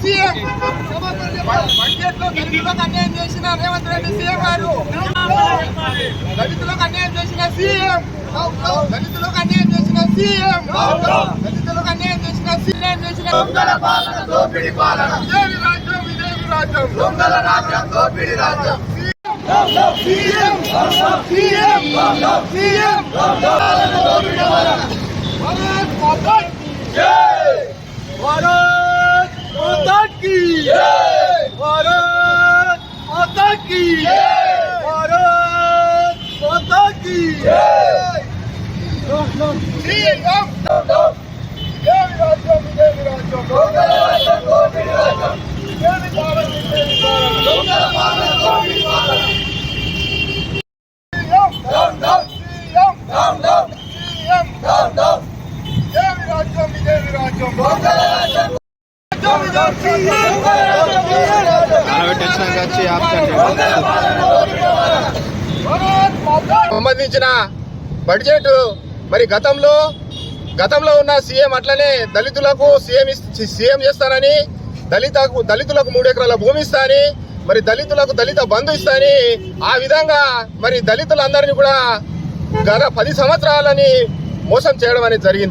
CM budget లో దళితులకు అన్యాయం చేసిన రేవంత్ రెడ్డి సీఎం గారు, దళితులకు అన్యాయం చేసిన సీఎం, దళితులకు అన్యాయం చేసిన సీఎం, దళితులకు అన్యాయం చేసిన సీఎం చేసిన దొంగల పాలన, దోపిడీ పాలన, ఇదేమి రాజ్యం, ఇదేమి రాజ్యం, దొంగల రాజ్యం, దోపిడీ రాజ్యం. సీఎం సీఎం సీఎం పాలన, దోపిడీ పాలన. భారత్ మాతా కీ జై, భారత్ మాతా కీ జై, భారత్ మాతా కీ జై, భారత్ మాతా కీ జై. సీఎం ఇదేమి రాజ్యం, ఇదేమి రాజ్యం, దొంగల రాజ్యం, దోపిడీ రాజ్యం, ఇదేమి పాలన, ఇదేమి పాలన, దొంగల పాలన, దోపిడీ పాలన. సంబంధించిన బడ్జెట్ మరి గతంలో ఉన్న సీఎం అట్లనే దళితులకు సీఎం చేస్తానని, దళితులకు 3 ఎకరాల భూమి ఇస్తానని, మరి దళిత బంధు ఇస్తానని, ఆ విధంగా మరి దళితులందరినీ కూడా గత 10 సంవత్సరాలని మోసం చేయడం అనేది జరిగింది.